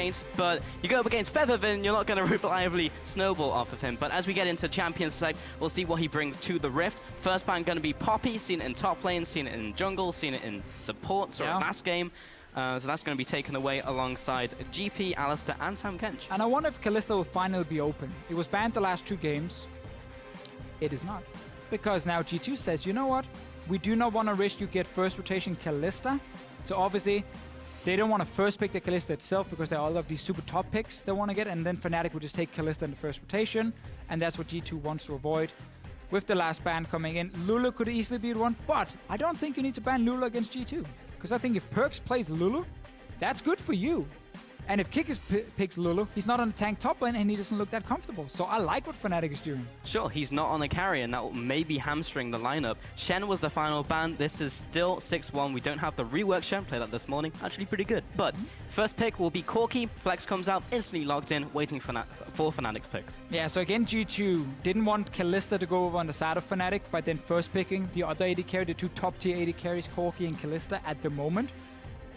against, but you go up against Feathervin, you're not going to reliably snowball off of him. But as we get into Champions Select, we'll see what he brings to the Rift. First ban going to be Poppy, seen it in top lane, seen it in jungle, seen it in support, sort of last game. So that's going to be taken away alongside GP, Alistair, and Tam Kench. And I wonder if Kalista will finally be open. It was banned the last 2 games. It is not. Because now G2 says, you know what? We do not want to risk you get first rotation Kalista. So obviously, they don't want to first pick the Kalista itself because there are all of these super top picks they want to get. And then Fnatic will just take Kalista in the first rotation. And that's what G2 wants to avoid. With the last ban coming in, Lulu could easily be one. But I don't think you need to ban Lulu against G2. Because I think if Perks plays Lulu, that's good for you. And if Kikis picks Lulu, he's not on the tank top lane and he doesn't look that comfortable. So I like what Fnatic is doing. Sure, he's not on a carry and that will maybe hamstring the lineup. Shen was the final ban. This is still 6-1. We don't have the rework Shen. Played that this morning. Actually pretty good. But first pick will be Corki. Flex comes out, instantly logged in, waiting for Fnatic's picks. Yeah, so again, G2 didn't want Kalista to go over on the side of Fnatic, but then first picking the other AD carry, the 2 top tier AD carries, Corki and Kalista at the moment.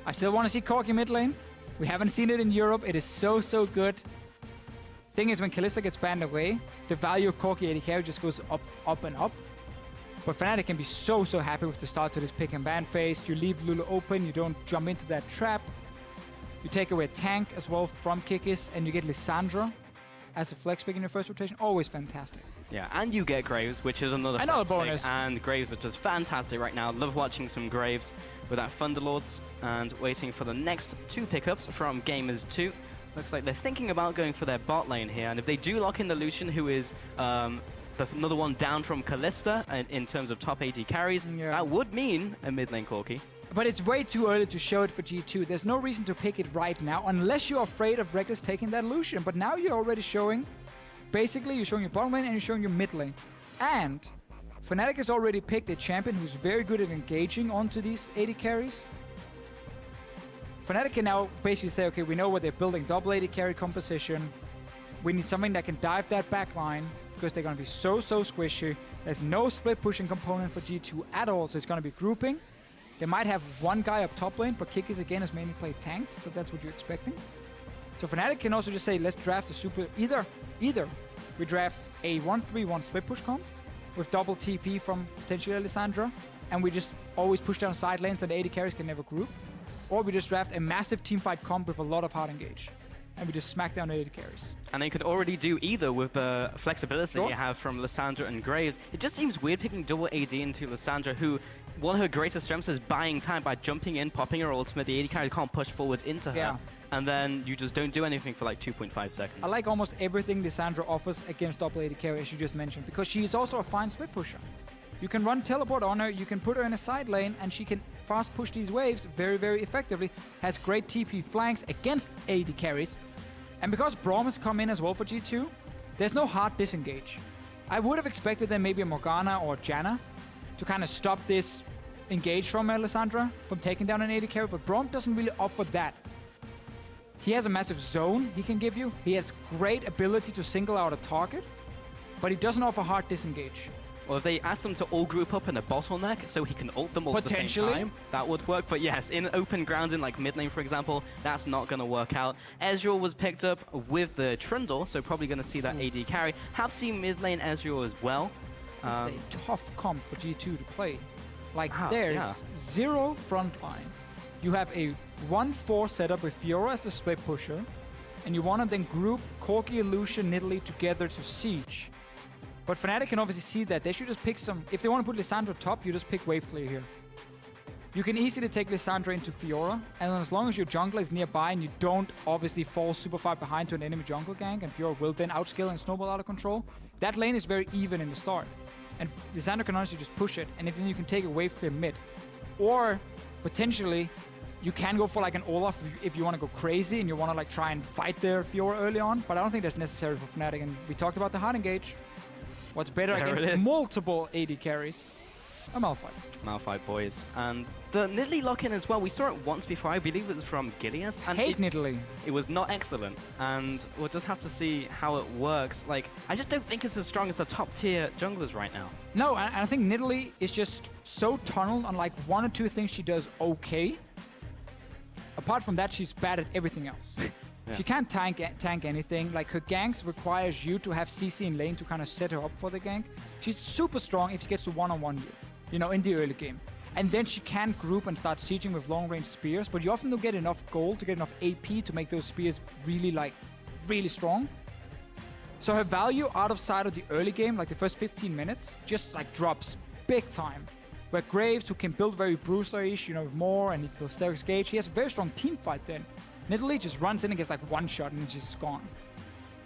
I still want to see Corki mid lane. We haven't seen it in Europe. It is so good. Thing is, when Kalista gets banned away, the value of Corki AD carry just goes up and up. But Fnatic can be so happy with the start to this pick and ban phase. You leave Lulu open, you don't jump into that trap. You take away a tank as well from Kikis, and you get Lissandra as a flex pick in your first rotation. Always fantastic. Yeah, and you get Graves, which is another bonus. Pick, and Graves are just fantastic right now. Love watching some Graves with that Thunderlords, and waiting for the next 2 pickups from Gamers 2. Looks like they're thinking about going for their bot lane here, and if they do lock in the Lucian, who is another one down from Kalista in terms of top AD carries, that would mean a mid lane Corki. But it's way too early to show it for G2. There's no reason to pick it right now, unless you're afraid of Reckless taking that Lucian. But now you're already showing, basically you're showing your bottom lane and you're showing your mid lane. And Fnatic has already picked a champion who's very good at engaging onto these AD carries. Fnatic can now basically say, okay, we know what they're building, double AD carry composition. We need something that can dive that back line because they're going to be so squishy. There's no split pushing component for G2 at all, so it's going to be grouping. They might have one guy up top lane, but Kikis again has mainly played tanks, so that's what you're expecting. So Fnatic can also just say, let's draft a super... Either we draft a 1-3-1 split push comp with double TP from potentially Lissandra, and we just always push down side lanes and the AD carries can never group. Or we just draft a massive teamfight comp with a lot of hard engage, and we just smack down the AD carries. And they could already do either with the flexibility you have from Lissandra and Graves. It just seems weird picking double AD into Lissandra, who one of her greatest strengths is buying time by jumping in, popping her ultimate. The AD carry can't push forwards into her. And then you just don't do anything for like 2.5 seconds. I like almost everything Lissandra offers against double AD carry, as you just mentioned, because she's also a fine split pusher. You can run teleport on her, you can put her in a side lane, and she can fast push these waves very effectively. Has great TP flanks against AD carries. And because Braum has come in as well for G2, there's no hard disengage. I would have expected then maybe a Morgana or Janna to kind of stop this engage from Lissandra from taking down an AD carry, but Braum doesn't really offer that. He has a massive zone he can give you. He has great ability to single out a target, but he doesn't offer hard disengage. Or if they ask them to all group up in a bottleneck so he can ult them all at the same time, that would work. But yes, in open ground in like mid lane, for example, that's not going to work out. Ezreal was picked up with the Trundle, so probably going to see that AD carry. Have seen mid lane Ezreal as well. It's a tough comp for G2 to play. Like there's zero front line. You have a 1-4 setup with Fiora as the split pusher, and you want to then group Corki, Lucian, Nidalee together to siege. But Fnatic can obviously see that. They should just pick some... If they want to put Lissandra top, you just pick wave clear here. You can easily take Lissandra into Fiora, and as long as your jungler is nearby and you don't obviously fall super far behind to an enemy jungle gank, and Fiora will then outscale and snowball out of control, that lane is very even in the start. And Lissandra can honestly just push it, and then you can take a wave clear mid. Or, potentially, you can go for like an Olaf if you want to go crazy and you want to like try and fight their Fiora early on, but I don't think that's necessary for Fnatic, and we talked about the hard engage. What's better against multiple AD carries? A Malphite. Malphite, boys. And the Nidalee lock-in as well. We saw it once before. I believe it was from Gileas. And hate Nidalee. It was not excellent. And we'll just have to see how it works. Like, I just don't think it's as strong as the top-tier junglers right now. No, and I think Nidalee is just so tunneled on like one or two things she does okay. Apart from that, she's bad at everything else. Yeah. She can't tank anything. Like, her ganks requires you to have CC in lane to kind of set her up for the gank. She's super strong if she gets to one-on-one you, you know, in the early game. And then she can group and start sieging with long-range spears, but you often don't get enough gold to get enough AP to make those spears really, like, really strong. So her value out of sight of the early game, like the first 15 minutes, just like drops big time. Where Graves, who can build very Brewster-ish, you know, with more, and he builds Sterak's Gauge, he has a very strong team fight then. Nidalee just runs in and gets like one shot and it's just gone.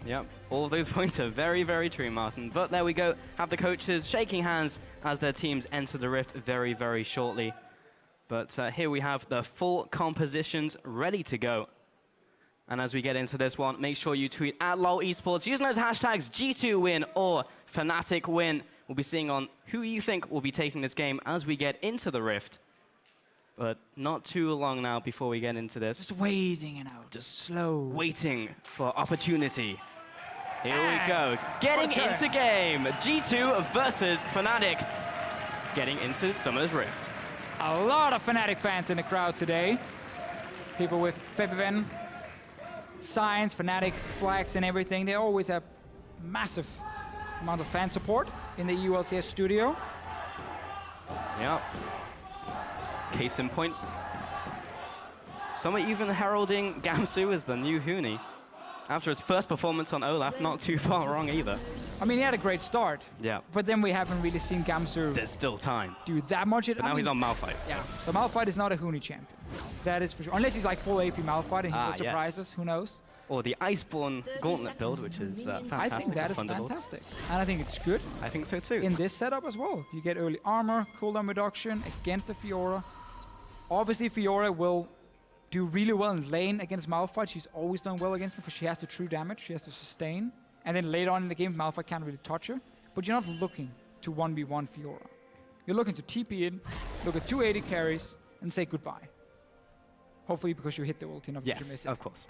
Yep, all of those points are very, very true, Martin. But there we go, have the coaches shaking hands as their teams enter the Rift very, very shortly. But here we have the full compositions ready to go. And as we get into this one, make sure you tweet at LOL Esports using those hashtags G2 win or Fnatic win. We'll be seeing on who you think will be taking this game as we get into the Rift. But not too long now before we get into this. Just waiting it out. Just slow. Waiting for opportunity. Here we go. Getting into game. G2 versus Fnatic. Getting into Summer's Rift. A lot of Fnatic fans in the crowd today. People with Febiven, signs, Fnatic flags and everything. They always have massive amount of fan support in the EU LCS studio. Yep. Case in point. Some are even heralding Gamsu as the new Huni. After his first performance on Olaf, not too far wrong either. I mean, he had a great start. Yeah. But then we haven't really seen Gamsu There's still time. do that much. But now he's on Malphite. So. Yeah. So Malphite is not a Huni champion. That is for sure. Unless he's like full AP Malphite and he will surprise us. Who knows? Or the Iceborne Gauntlet build, which is fantastic. I think that is fantastic. And I think it's good. I think so too. In this setup as well. You get early armor, cooldown reduction against the Fiora. Obviously, Fiora will do really well in lane against Malphite. She's always done well against him because she has the true damage. She has to sustain. And then later on in the game, Malphite can't really touch her. But you're not looking to 1v1 Fiora. You're looking to TP in, look at 280 carries, and say goodbye. Hopefully because you hit the ulti, not because you miss it. Yes, of course.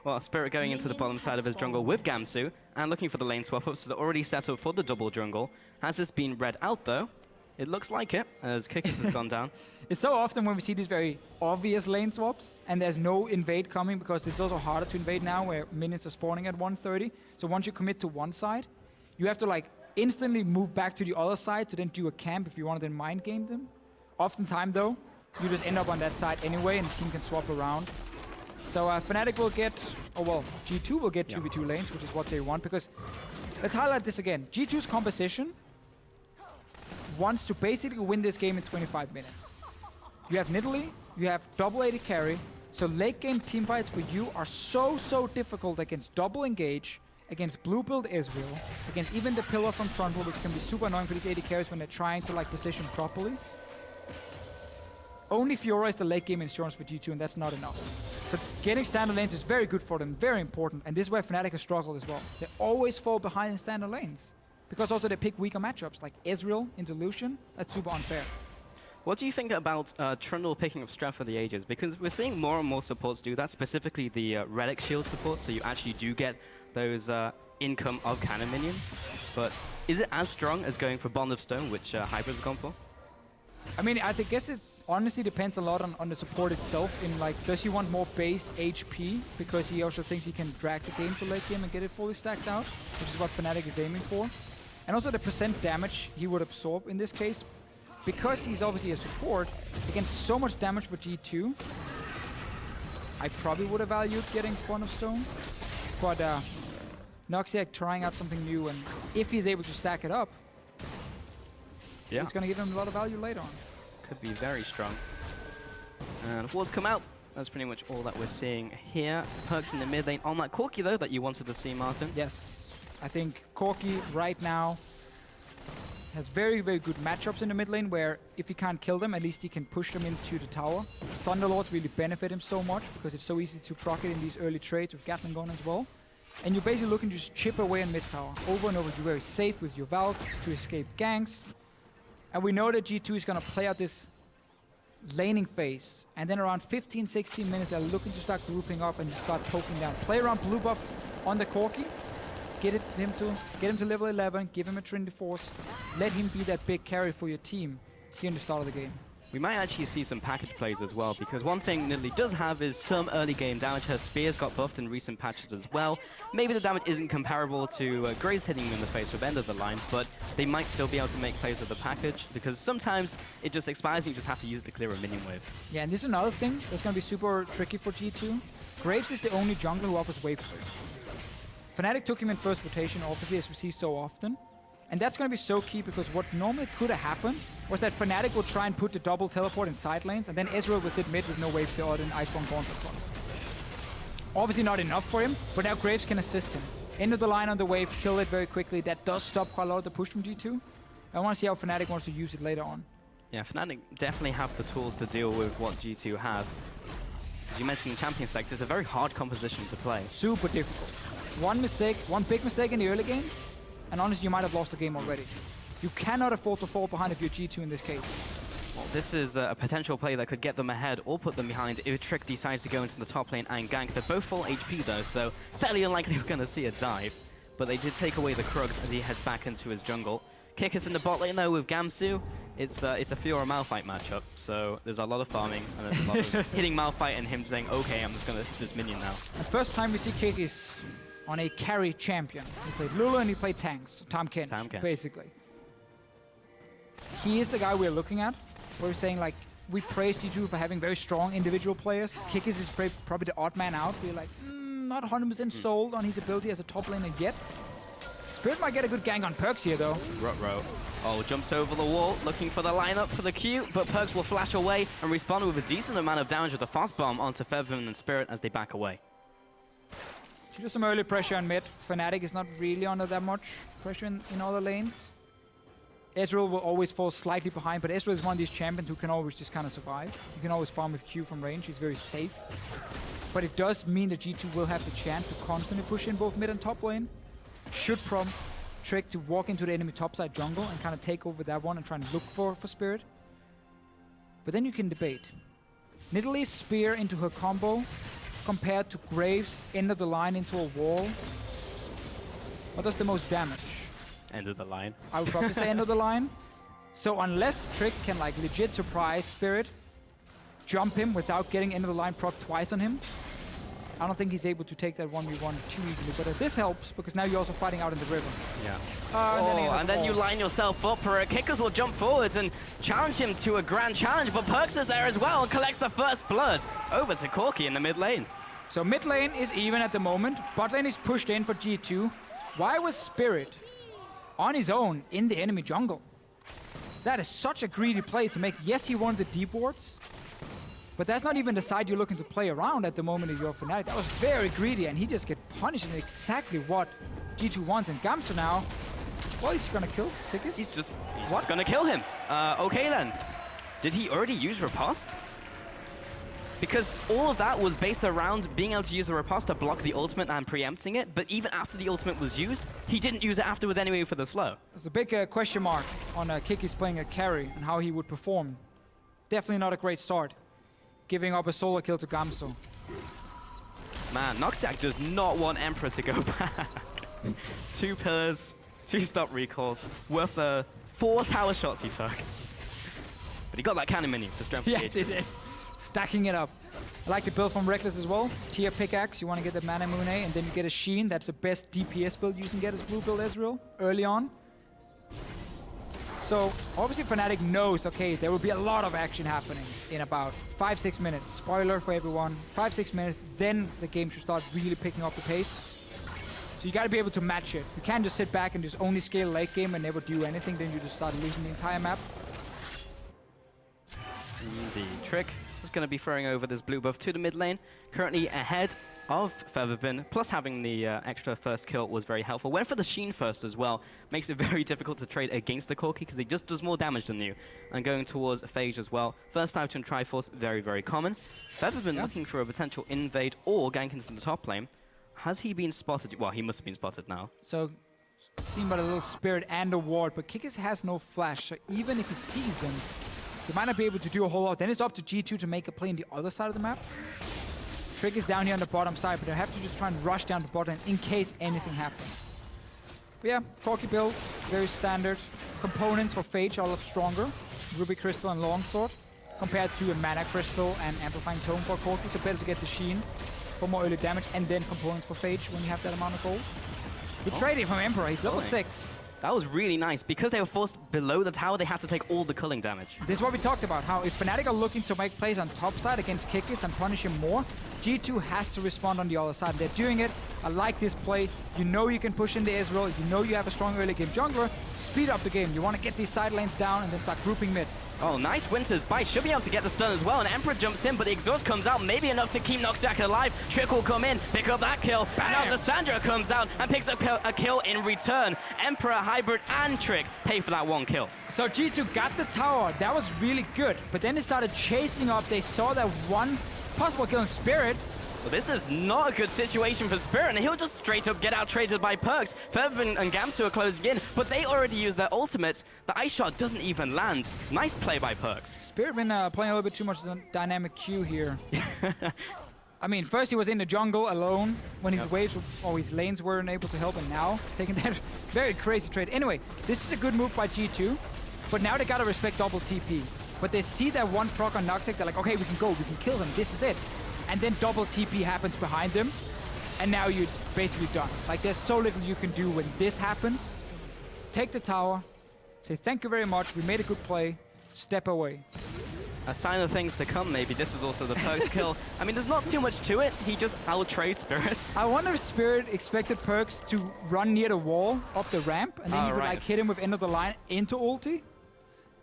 Well, Spirit going into the bottom side of his jungle with Gamsu and looking for the lane swap-ups that are already set up for the double jungle. Has this been read out, though? It looks like it, as Kickers has gone down. It's so often when we see these very obvious lane swaps, and there's no invade coming because it's also harder to invade now where minions are spawning at 130. So once you commit to one side, you have to like instantly move back to the other side to then do a camp if you want to then mind game them. Oftentimes though, you just end up on that side anyway and the team can swap around. So Fnatic will get, or well, G2 will get 2v2 lanes, which is what they want, because let's highlight this again. G2's composition wants to basically win this game in 25 minutes. You have Nidalee, you have double AD carry, so late game team fights for you are so difficult against double engage, against blue build Israel, against even the pillar from Trundle, which can be super annoying for these AD carries when they're trying to like position properly. Only Fiora is the late game insurance for G2, and that's not enough. So getting standard lanes is very good for them, very important, and this is where Fnatic has struggled as well. They always fall behind in standard lanes, because also they pick weaker matchups, like Ezreal into Lucian. That's super unfair. What do you think about Trundle picking up Strength for the Ages? Because we're seeing more and more supports do that, specifically the Relic Shield support, so you actually do get those income of cannon minions. But is it as strong as going for Bond of Stone, which Hybrid's gone for? I mean, I guess it honestly depends a lot on the support itself. In like, does he want more base HP? Because he also thinks he can drag the game to late game and get it fully stacked out, which is what Fnatic is aiming for. And also the percent damage he would absorb in this case. Because he's obviously a support, against so much damage for G2, I probably would have valued getting Bond of Stone. But Noxiac trying out something new, and if he's able to stack it up, it's going to give him a lot of value later on. Could be very strong. And wards come out. That's pretty much all that we're seeing here. Perks in the mid lane on that Corki, though, that you wanted to see, Martin. Yes. I think Corki right now has very good matchups in the mid lane where if he can't kill them, at least he can push them into the tower. Thunderlords really benefit him so much because it's so easy to proc it in these early trades with Gatling Gun as well. And you're basically looking to just chip away in mid tower. Over and over, you're very safe with your Valk to escape ganks. And we know that G2 is going to play out this laning phase. And then around 15-16 minutes, they're looking to start grouping up and just start poking down. Play around blue buff on the Corki. Get him to level 11, give him a Trinity Force, let him be that big carry for your team here in the start of the game. We might actually see some package plays as well, because one thing Nidalee does have is some early game damage. Her spears got buffed in recent patches as well. Maybe the damage isn't comparable to Graves hitting him in the face with end of the line, but they might still be able to make plays with the package, because sometimes it just expires and you just have to use the clear a minion wave. Yeah, and this is another thing that's going to be super tricky for G2. Graves is the only jungler who offers wave clear. Fnatic took him in first rotation, obviously, as we see so often. And that's going to be so key, because what normally could have happened was that Fnatic would try and put the double teleport in side lanes, and then Ezreal would sit mid with no wave clear or an Iceborne Gauntlet cross. Obviously not enough for him, but now Graves can assist him. Into the line on the wave, kill it very quickly. That does stop quite a lot of the push from G2. I want to see how Fnatic wants to use it later on. Yeah, Fnatic definitely have the tools to deal with what G2 have. As you mentioned in Champion Select, it's a very hard composition to play. Super difficult. One mistake, one big mistake in the early game, and honestly, you might have lost the game already. You cannot afford to fall behind if you're G2 in this case. Well, this is a potential play that could get them ahead or put them behind if Trick decides to go into the top lane and gank. They're both full HP though, so fairly unlikely we're going to see a dive. But they did take away the Krugs as he heads back into his jungle. Kick is in the bot lane though with Gamsu. It's a Fiora Malphite matchup, so there's a lot of farming and there's a lot of hitting Malphite and him saying, okay, I'm just going to hit this minion now. The first time we see Kick is on a carry champion. He played Lulu and he played tanks. Tahm Kench, basically. He is the guy we're looking at. We're saying, like, we praise G2 for having very strong individual players. Kikis is probably the odd man out. We're like, not 100% sold on his ability as a top laner yet. Spirit might get a good gank on Perkz here, though. Ruh-roh. Oh, jumps over the wall, looking for the lineup for the Q, but Perkz will flash away and respond with a decent amount of damage with a fast bomb onto Featherman and Spirit as they back away. She does some early pressure on mid. Fnatic is not really under that much pressure in all the lanes. Ezreal will always fall slightly behind, but Ezreal is one of these champions who can always just kind of survive. You can always farm with Q from range. He's very safe. But it does mean that G2 will have the chance to constantly push in both mid and top lane. Should prompt Trick to walk into the enemy topside jungle and kind of take over that one and try and look for Spirit. But then you can debate. Nidalee's spear into her combo compared to Graves' end of the line into a wall. What does the most damage? End of the line. I would probably say end of the line. So unless Trick can like legit surprise Spirit, jump him without getting end of the line proc twice on him, I don't think he's able to take that 1v1 too easily. But this helps because now you're also fighting out in the river. Yeah. And then you line yourself up for it. Kickers will jump forwards and challenge him to a grand challenge, but Perkz is there as well and collects the first blood. Over to Corki in the mid lane. So mid lane is even at the moment. Bot lane is pushed in for G2. Why was Spirit on his own in the enemy jungle? That is such a greedy play to make. Yes, he wanted the deep wards, but that's not even the side you're looking to play around at the moment if you're Fnatic. That was very greedy, and he just get punished in exactly what G2 wants. And Gamsu now, well, he's gonna kill Kikis. He's just gonna kill him. Okay then. Did he already use Riposte? Because all of that was based around being able to use the Riposte to block the ultimate and preempting it, but even after the ultimate was used, he didn't use it afterwards anyway for the slow. There's a big question mark on Kikis playing a carry and how he would perform. Definitely not a great start, giving up a solo kill to Gamsu. Man, Noxiac does not want Emperor to go back. 2 pillars, 2 stop recalls, worth the 4 tower shots he took. But he got that cannon minion for strength. Yes, it did. Stacking it up. I like the build from Reckless as well. Tier pickaxe, you want to get the Mana Moon A, and then you get a Sheen. That's the best DPS build you can get as blue build Ezreal early on. So obviously Fnatic knows, okay, there will be a lot of action happening in about 5-6 minutes. Spoiler for everyone, 5-6 minutes, then the game should start really picking up the pace. So you got to be able to match it. You can't just sit back and just only scale late game and never do anything, then you just start losing the entire map. Indeed. Trick is going to be throwing over this blue buff to the mid lane. Currently ahead of Featherbin, plus having the extra first kill was very helpful. Went for the Sheen first as well. Makes it very difficult to trade against the Corki because he just does more damage than you. And going towards Phage as well. First item Triforce, very, very common. Featherbin looking for a potential invade or gank into the top lane. Has he been spotted? Well, he must have been spotted now. So, seen by a little Spirit and a ward, but Kikis has no flash, so even if he sees them, he might not be able to do a whole lot. Then it's up to G2 to make a play on the other side of the map. Trick is down here on the bottom side, but they have to just try and rush down the bottom in case anything happens. But yeah, Corki build, very standard. Components for Phage are a lot stronger. Ruby Crystal and Longsword. compared to a Mana Crystal and Amplifying Tome for Corki. So better to get the Sheen for more early damage and then components for Phage when you have that amount of gold. Good trading from Emperor. He's level 6. That was really nice. Because they were forced below the tower, they had to take all the culling damage. This is what we talked about, how if Fnatic are looking to make plays on top side against Kikis and punish him more, G2 has to respond on the other side. They're doing it. I like this play. You know you can push into Ezreal. You know you have a strong early game jungler. Speed up the game. You want to get these side lanes down and then start grouping mid. Oh, nice Winter's Bite. Should be able to get the stun as well. And Emperor jumps in, but the exhaust comes out. Maybe enough to keep Noxiac alive. Trick will come in, pick up that kill. Bam! Now Lissandra comes out and picks up a kill in return. Emperor, Hybrid, and Trick pay for that one kill. So G2 got the tower. That was really good. But then they started chasing up. They saw that one possible kill in Spirit. Well, this is not a good situation for Spirit, and he'll just straight up get out traded by Perks. Fervent and Gamsu are closing in, but they already used their ultimates. The ice shot doesn't even land. Nice play by Perks. Spirit been playing a little bit too much dynamic Q here. I mean, first he was in the jungle alone when his waves or his lanes weren't able to help, and now taking that very crazy trade. Anyway, this is a good move by G2, but now they gotta respect double TP. But they see that one proc on Noxiac, they're like, okay, we can go, we can kill him, this is it. And then double TP happens behind them, and now you're basically done. Like, there's so little you can do when this happens. Take the tower, say thank you very much, we made a good play, step away. A sign of things to come, maybe. This is also the Perks kill. I mean, there's not too much to it. He just out-trades Spirit. I wonder if Spirit expected Perks to run near the wall, up the ramp, and then you could like hit him with end of the line into ulti.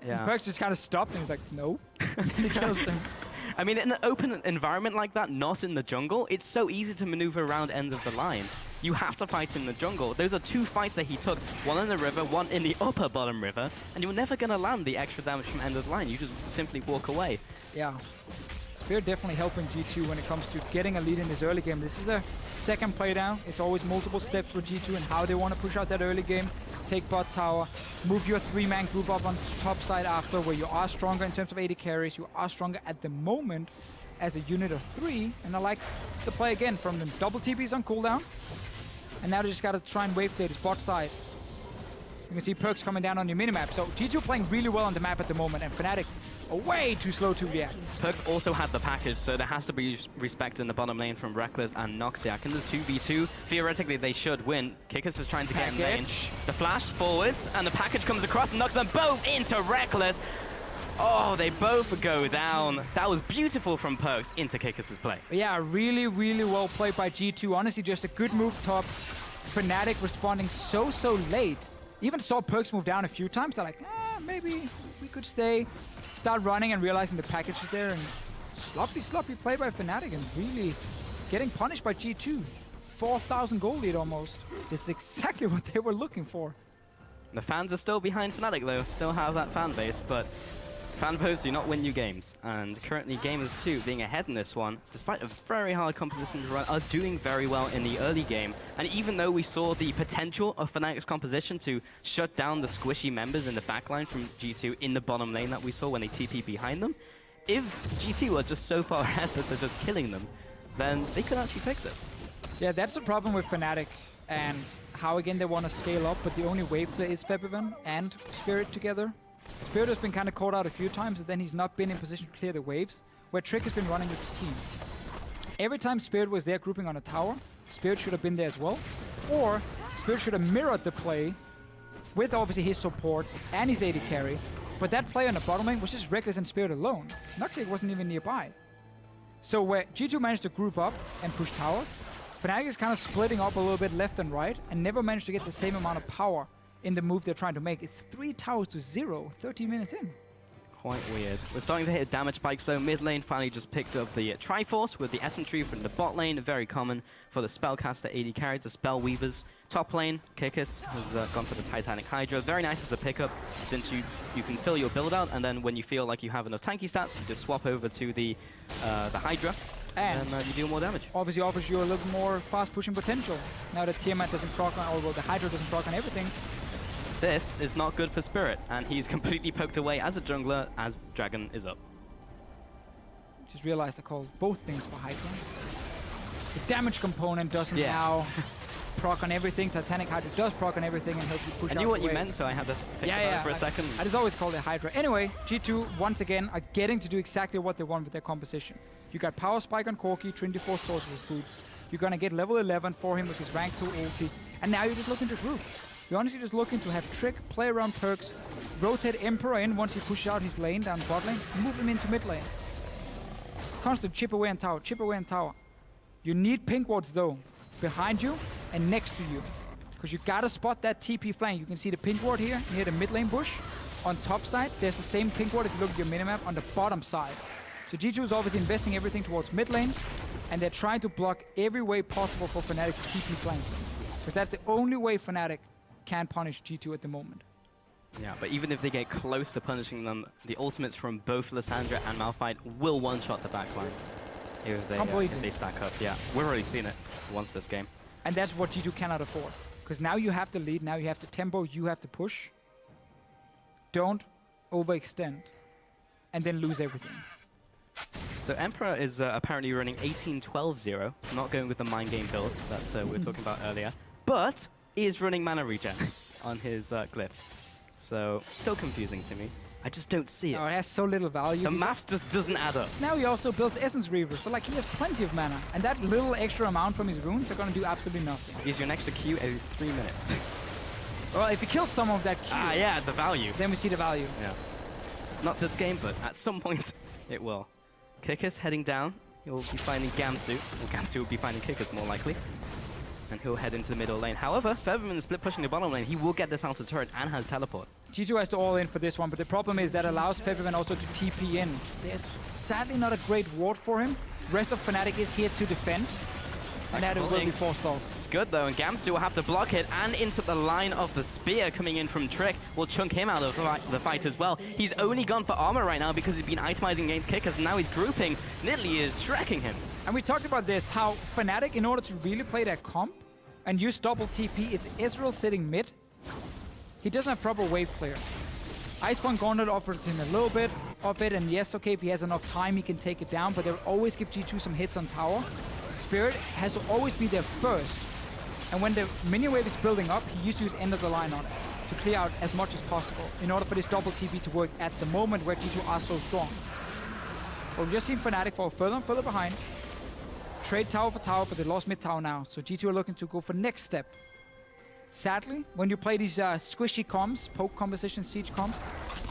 Yeah. And Perks just kind of stopped, and he's like, no. And then he kills them. I mean, in an open environment like that, not in the jungle, it's so easy to maneuver around end of the line. You have to fight in the jungle. Those are 2 fights that he took, one in the river, one in the upper bottom river, and you're never going to land the extra damage from end of the line. You just simply walk away. Yeah. Spirit definitely helping G2 when it comes to getting a lead in this early game. This is a second play down. It's always multiple steps for G2 and how they want to push out that early game. Take bot tower, move your 3-man group up on top side after, where you are stronger in terms of AD carries. You are stronger at the moment as a unit of 3. And I like the play again from them. Double TPs on cooldown. And now they just got to try and wave clear this bot side. You can see Perks coming down on your minimap. So G2 playing really well on the map at the moment, and Fnatic are way too slow to react. Perks also had the package, so there has to be respect in the bottom lane from Reckless and Noxiac. In the 2v2, theoretically they should win. Kikis is trying to get in lane. The flash forwards, and the package comes across and knocks them both into Reckless. Oh, they both go down. That was beautiful from Perks into Kikis' play. Yeah, really, really well played by G2. Honestly, just a good move top. Fnatic responding so late. Even saw Perks move down a few times. They're like, maybe we could stay. Start running and realizing the package is there. And sloppy play by Fnatic and really getting punished by G2. 4,000 gold lead almost. This is exactly what they were looking for. The fans are still behind Fnatic though. Still have that fan base, but fan votes do not win you games. And currently Gamers 2 being ahead in this one, despite a very hard composition to run, are doing very well in the early game. And even though we saw the potential of Fnatic's composition to shut down the squishy members in the backline from G2 in the bottom lane that we saw when they TP behind them, if G2 are just so far ahead that they're just killing them, then they could actually take this. Yeah, that's the problem with Fnatic and how again they want to scale up, but the only wave play is Febiven and Spirit together. Spirit has been kind of caught out a few times, and then he's not been in position to clear the waves, where Trick has been running with his team. Every time Spirit was there grouping on a tower, Spirit should have been there as well, or Spirit should have mirrored the play with obviously his support and his AD carry, but that play on the bottom lane was just Reckless and Spirit alone. Noxiac wasn't even nearby. So where G2 managed to group up and push towers, Fnatic is kind of splitting up a little bit left and right, and never managed to get the same amount of power in the move they're trying to make. It's 3 towers to 0, 13 minutes in. Quite weird. We're starting to hit damage spikes though. Mid lane finally just picked up the Triforce with the Essence from the bot lane. Very common for the Spellcaster AD carries, the Spell Weavers. Top lane, Kikis has gone for the Titanic Hydra. Very nice as a pickup since you can fill your build out, and then when you feel like you have enough tanky stats, you just swap over to the Hydra. And you deal more damage. Obviously offers you a little more fast pushing potential. Now that Tiamat doesn't proc on, although the Hydra doesn't proc on everything. This is not good for Spirit, and he's completely poked away as a jungler as Dragon is up. Just realized I called both things for Hydra. The damage component doesn't now proc on everything. Titanic Hydra does proc on everything and help you push out. I knew what the you wave. meant, so I had to think about it for a second. I just always call it Hydra. Anyway, G2 once again are getting to do exactly what they want with their composition. You got Power Spike on Corki, Trinity Force Sorcerer's Boots. You're gonna get level 11 for him with his rank 2 ulti. And now you're just looking to group. You're honestly just looking to have Trick, play around perks, rotate Emperor in once he pushes out his lane down bot lane, move him into mid lane. Constant chip away and tower, chip away and tower. You need pink wards though, behind you and next to you. Because you gotta spot that TP flank. You can see the pink ward here, near the mid lane bush. On top side, there's the same pink ward if you look at your minimap on the bottom side. So G2 is obviously investing everything towards mid lane, and they're trying to block every way possible for Fnatic to TP flank. Because that's the only way Fnatic can punish G2 at the moment. Yeah, but even if they get close to punishing them, the ultimates from both Lissandra and Malphite will one-shot the backline if they stack up. Yeah, we've already seen it once this game. And that's what G2 cannot afford. Because now you have the lead, now you have the tempo, you have to push. Don't overextend and then lose everything. So Emperor is apparently running 18-12-0, so not going with the mind game build that we were talking about earlier, but he is running mana regen on his glyphs. So still confusing to me. I just don't see it. Oh, it has so little value. The maths just doesn't add up. Now he also builds Essence Reaver, so like he has plenty of mana, and that little extra amount from his runes are gonna do absolutely nothing. He's your next to Q every 3 minutes. Well, if he kills some of that Q, yeah, the value. then we see the value. Yeah. Not this game, but at some point it will. Kikis heading down. He'll be finding Gamsu. Or Gamsu will be finding Kikis more likely. And he'll head into the middle lane. However, Featherman split pushing the bottom lane. He will get this out of turret and has teleport. G2 has to all in for this one, but the problem is that allows Featherman also to TP in. There's sadly not a great ward for him. Rest of Fnatic is here to defend. And that will be forced off. It's good though, and Gamsu will have to block it, and into the line of the spear coming in from Trick will chunk him out of the fight as well. He's only gone for armor right now because he's been itemizing against Kickers, and now he's grouping. Nidalee is Shrekking him. And we talked about this, how Fnatic, in order to really play their comp and use double TP, it's Ezreal sitting mid. He doesn't have proper wave clear. Iceborne Gauntlet offers him a little bit of it, and yes, okay, if he has enough time, he can take it down, but they'll always give G2 some hits on tower. Spirit has to always be there first, and when the minion wave is building up, he used to use end of the line on it to clear out as much as possible in order for this double TP to work at the moment where G2 are so strong. But we've just seen Fnatic fall further and further behind. Trade tower for tower, but they lost mid tower now, so G2 are looking to go for next step. Sadly, when you play these squishy comps, poke composition, siege comps,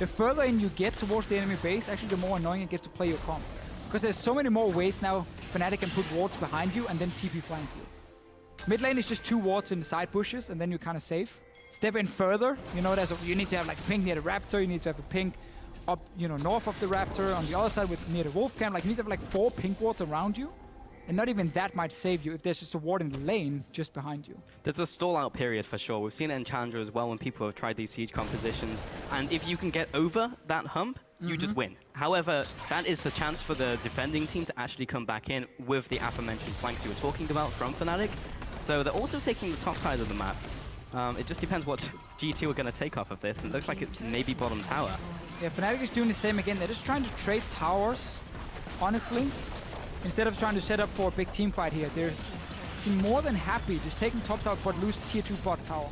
the further in you get towards the enemy base, actually the more annoying it gets to play your comp. Because there's so many more ways now Fnatic can put wards behind you and then TP flank you. Mid lane is just 2 wards in the side pushes and then you're kind of safe. Step in further, you know, you need to have like pink near the Raptor, you need to have a pink up, you know, north of the Raptor, on the other side with near the Wolf Camp, like you need to have like 4 pink wards around you. And not even that might save you if there's just a ward in the lane just behind you. There's a stall out period for sure. We've seen it in Challenger as well when people have tried these siege compositions. And if you can get over that hump, you just win. However, that is the chance for the defending team to actually come back in with the aforementioned flanks you were talking about from Fnatic. So they're also taking the top side of the map. It just depends what G2 are going to take off of this. It looks like it's maybe bottom tower. Yeah, Fnatic is doing the same again. They're just trying to trade towers, honestly. Instead of trying to set up for a big team fight here, they're more than happy just taking top tower but lose tier 2 bot tower.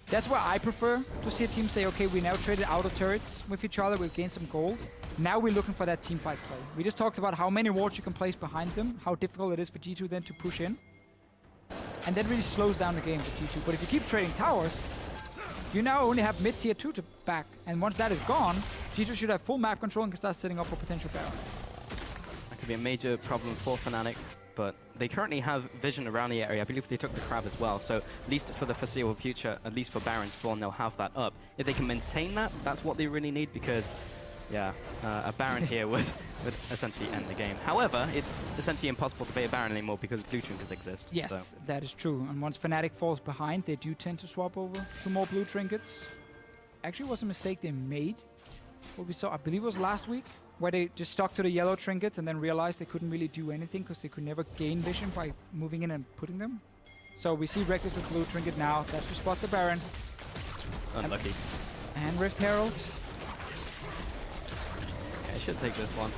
That's where I prefer to see a team say, okay, we now traded outer turrets with each other, we've gained some gold. Now we're looking for that team fight play. We just talked about how many wards you can place behind them, how difficult it is for G2 then to push in. And that really slows down the game for G2. But if you keep trading towers, you now only have mid tier 2 to back. And once that is gone, G2 should have full map control and can start setting up for potential Baron. That could be a major problem for Fnatic. But they currently have vision around the area. I believe they took the crab as well. So at least for the foreseeable future, at least for Baron spawn, they'll have that up. If they can maintain that, that's what they really need because, yeah, a Baron here would essentially end the game. However, it's essentially impossible to play a Baron anymore because blue trinkets exist. Yes, so. That is true. And once Fnatic falls behind, they do tend to swap over to more blue trinkets. Actually, it was a mistake they made. What we saw, I believe it was last week, where they just stuck to the yellow trinkets and then realized they couldn't really do anything because they could never gain vision by moving in and putting them. So we see Reckless with blue trinket now. That's to spot the Baron. Unlucky. And Rift Herald. Okay, I should take this one.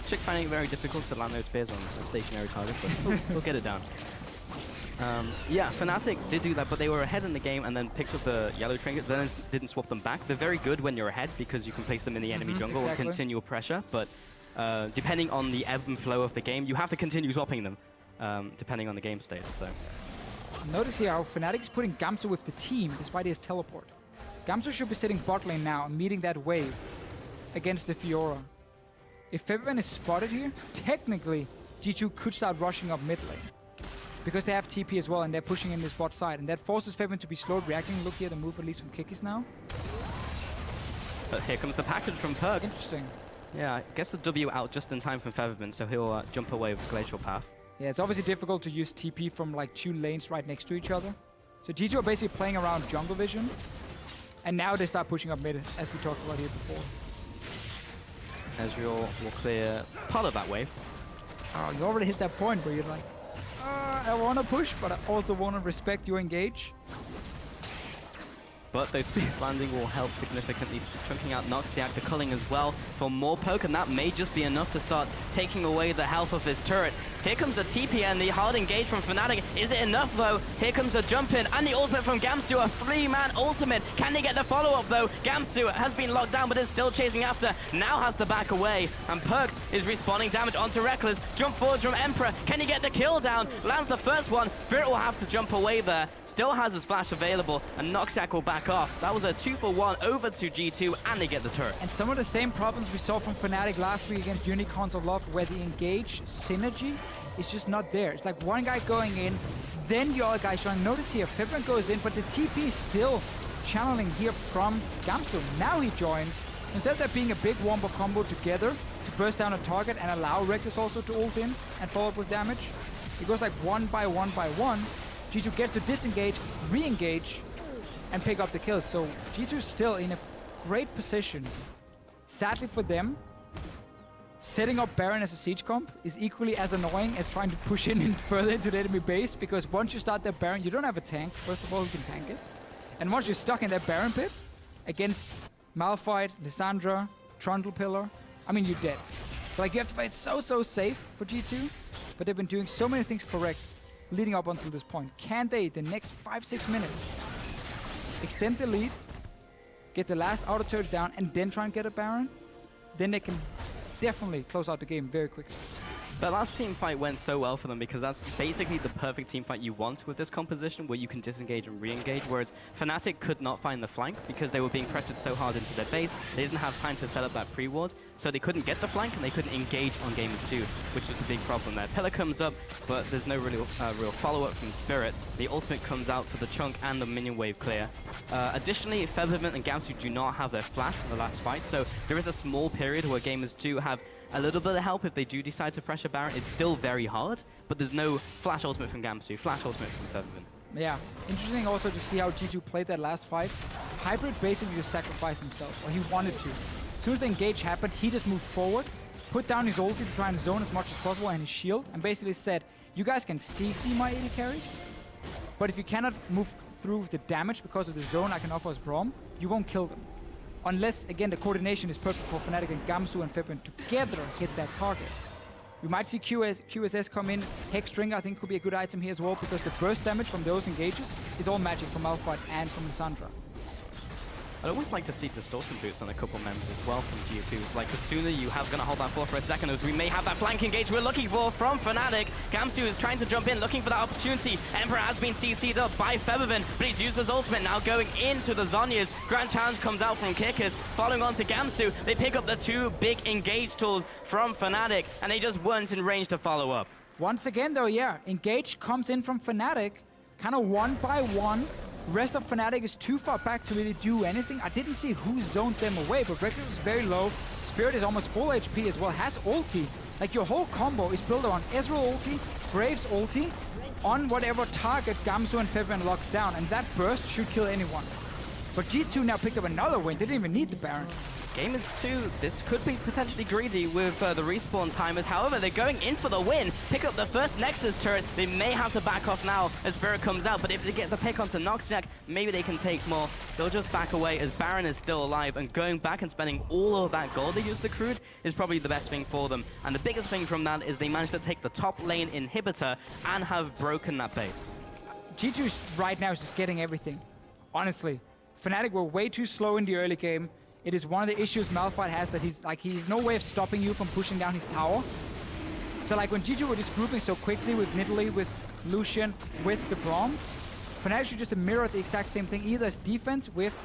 Chick finding it very difficult to land those spears on a stationary target, but we'll get it down. Yeah, Fnatic did do that, but they were ahead in the game and then picked up the yellow trinkets, but then didn't swap them back. They're very good when you're ahead because you can place them in the enemy jungle and continue pressure, but depending on the ebb and flow of the game, you have to continue swapping them, depending on the game state. So notice here how Fnatic is putting Gamsu with the team despite his teleport. Gamsu should be sitting bot lane now, meeting that wave against the Fiora. If Febiven is spotted here, technically G2 could start rushing up mid lane. Because they have TP as well and they're pushing in this bot side. And that forces Febiven to be slow reacting. Look here, the move at least from Kikis now. But here comes the package from Perks. Interesting. Yeah, gets the W out just in time from Febiven, so he'll jump away with Glacial Path. Yeah, it's obviously difficult to use TP from like 2 lanes right next to each other. So G2 are basically playing around jungle vision. And now they start pushing up mid, as we talked about here before. Ezreal will clear part of that wave. Oh, you already hit that point where you're like, I want to push, but I also want to respect your engage. But those spears landing will help significantly, chunking out Noxiac, the culling as well for more poke, and that may just be enough to start taking away the health of his turret. Here comes the TP and the hard engage from Fnatic. Is it enough though? Here comes the jump in and the ultimate from Gamsu, a 3-man ultimate. Can they get the follow-up though? Gamsu has been locked down but is still chasing after, now has to back away. And Perks is respawning damage onto Reckless. Jump forwards from Emperor. Can he get the kill down? Lands the first one. Spirit will have to jump away there. Still has his flash available and Noxiac will back off. That was a 2-for-1 over to G2 and they get the turret. And some of the same problems we saw from Fnatic last week against Unicorns of Love, where the engage synergy is just not there. It's like one guy going in, then the other guy's trying. Notice here, Febiven goes in, but the TP is still channeling here from Gamsu. Now he joins. Instead of there being a big wombo combo together to burst down a target and allow Reckless also to ult in and follow up with damage, it goes like one by one by one. G2 gets to disengage, re-engage, and pick up the kills. So G2 is still in a great position. Sadly for them, setting up Baron as a siege comp is equally as annoying as trying to push in and further into the enemy base, because once you start that Baron, you don't have a tank, first of all, who can tank it. And once you're stuck in that Baron pit against Malphite, Lissandra, Trundle Pillar, I mean, you're dead. So like, you have to play it so safe for G2, but they've been doing so many things correct leading up until this point. Can they, the next 5-6 minutes, extend the lead, get the last outer turret down, and then try and get a Baron? Then they can definitely close out the game very quickly. That last team fight went so well for them because that's basically the perfect team fight you want with this composition, where you can disengage and re-engage, whereas Fnatic could not find the flank because they were being pressured so hard into their base. They didn't have time to set up that pre-ward, so they couldn't get the flank and they couldn't engage on Gamers 2, which is the big problem there. Pillar comes up, but there's no real follow-up from Spirit. The ultimate comes out for the chunk and the minion wave clear. Additionally, Featherman and Gamsu do not have their flash in the last fight, so there is a small period where Gamers 2 have a little bit of help if they do decide to pressure Baron. It's still very hard, but there's no flash ultimate from Gamsu, flash ultimate from Featherman. Yeah, interesting also to see how G2 played that last fight. Hybrid basically just sacrificed himself, or he wanted to. As soon as the engage happened, he just moved forward, put down his ulti to try and zone as much as possible and his shield, and basically said, you guys can CC my AD carries, but if you cannot move through the damage because of the zone I can offer as Braum, you won't kill them. Unless, again, the coordination is perfect for Fnatic and Gamsu and Febiven together hit that target. We might see QSS come in. Hexstring, I think, could be a good item here as well, because the burst damage from those engages is all magic from Malphite and from Lissandra. I'd always like to see distortion boots on a couple members as well from G2. Like, the sooner you have gonna hold that fort for a second, as we may have that flank engage we're looking for from Fnatic. Gamsu is trying to jump in, looking for that opportunity. Emperor has been CC'd up by Featherman, but he's used his ultimate now going into the Zhonya's. Grand Challenge comes out from Kickers, following on to Gamsu. They pick up the 2 big engage tools from Fnatic, and they just weren't in range to follow up. Once again, though, yeah, engage comes in from Fnatic, kind of one by one. Rest of Fnatic is too far back to really do anything. I didn't see who zoned them away, but Reckless is very low. Spirit is almost full HP as well, has ulti. Like, your whole combo is built on Ezreal ulti, Graves ulti, on whatever target Gamsu and Febiven locks down, and that burst should kill anyone. But G2 now picked up another win. They didn't even need the Baron. Gamers 2, this could be potentially greedy with the respawn timers. However, they're going in for the win. Pick up the first Nexus turret. They may have to back off now as Spirit comes out, but if they get the pick onto Noxiac, maybe they can take more. They'll just back away as Baron is still alive, and going back and spending all of that gold they just accrued is probably the best thing for them. And the biggest thing from that is they managed to take the top lane inhibitor and have broken that base. G2 right now is just getting everything. Honestly, Fnatic were way too slow in the early game. It is one of the issues Malphite has, that he's no way of stopping you from pushing down his tower. So like when G2 were just grouping so quickly with Nidalee, with Lucian, with the Braum, Fnatic should just mirror the exact same thing, either as defense with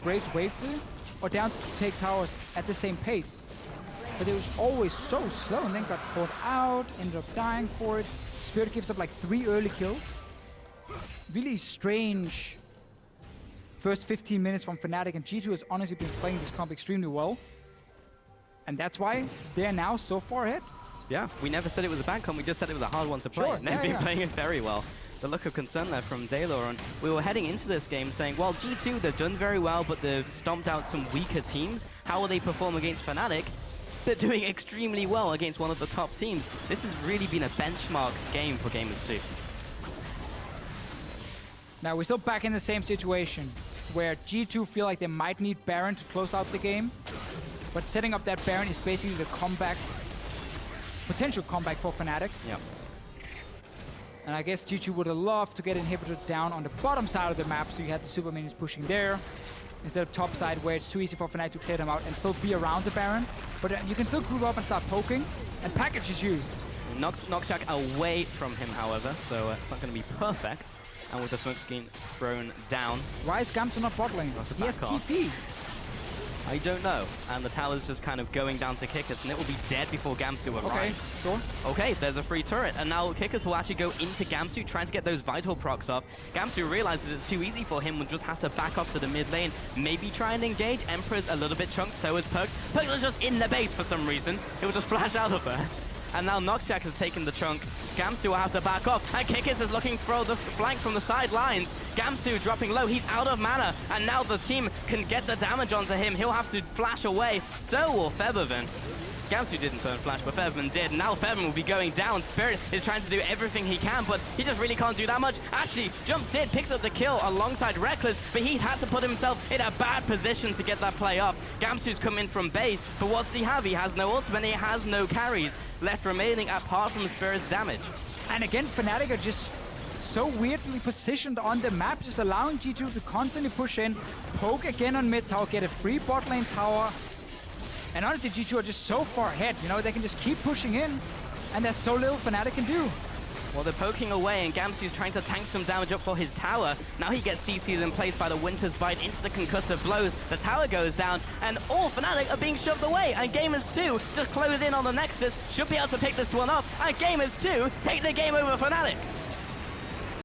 Graves wave through, or down to take towers at the same pace. But it was always so slow, and then got caught out, ended up dying for it. Spirit gives up like 3 early kills. Really strange first 15 minutes from Fnatic, and G2 has honestly been playing this comp extremely well. And that's why they're now so far ahead. Yeah, we never said it was a bad comp, we just said it was a hard one to play. Sure, And they've been playing it very well. The look of concern there from Daylor, and we were heading into this game saying, well, G2, they've done very well, but they've stomped out some weaker teams. How will they perform against Fnatic? They're doing extremely well against one of the top teams. This has really been a benchmark game for Gamers 2. Now we're still back in the same situation, where G2 feel like they might need Baron to close out the game. But setting up that Baron is basically the comeback, potential comeback for Fnatic. Yep. And I guess G2 would have loved to get Inhibitor down on the bottom side of the map, so you had the super minions pushing there, instead of top side where it's too easy for Fnatic to clear them out and still be around the Baron. But you can still group up and start poking, and package is used. Noxjack away from him, however, so it's not going to be perfect. And with the smoke screen thrown down. Why is Gamsu not bot lane? He has TP. I don't know. And the tower's just kind of going down to Kikis, and it will be dead before Gamsu arrives. Okay, sure. Okay, there's a free turret, and now Kikis will actually go into Gamsu, trying to get those vital procs off. Gamsu realizes it's too easy for him, will just have to back off to the mid lane, maybe try and engage. Emperor's a little bit chunked, so is Perkz. Perkz is just in the base for some reason. He will just flash out of there. And now Noxjack has taken the chunk. Gamsu will have to back off. And Kikis is looking for the flank from the sidelines. Gamsu dropping low. He's out of mana. And now the team can get the damage onto him. He'll have to flash away. So will Featherman. Gamsu didn't burn flash, but Featherman did. Now Featherman will be going down. Spirit is trying to do everything he can, but he just really can't do that much. Actually, jumps in, picks up the kill alongside Reckless, but he had to put himself in a bad position to get that play off. Gamsu's come in from base, but what's he have? He has no ultimate, he has no carries left remaining apart from Spirit's damage. And again, Fnatic are just so weirdly positioned on the map, just allowing G2 to constantly push in, poke again on mid tower, get a free bot lane tower. And honestly, G2 are just so far ahead, you know, they can just keep pushing in, and there's so little Fnatic can do. Well, they're poking away, and Gamsu's trying to tank some damage up for his tower. Now he gets CC'd in place by the Winter's Bite, into the concussive blows. The tower goes down, and all Fnatic are being shoved away, and Gamers 2 just close in on the Nexus, should be able to pick this one up, and Gamers 2 take the game over Fnatic.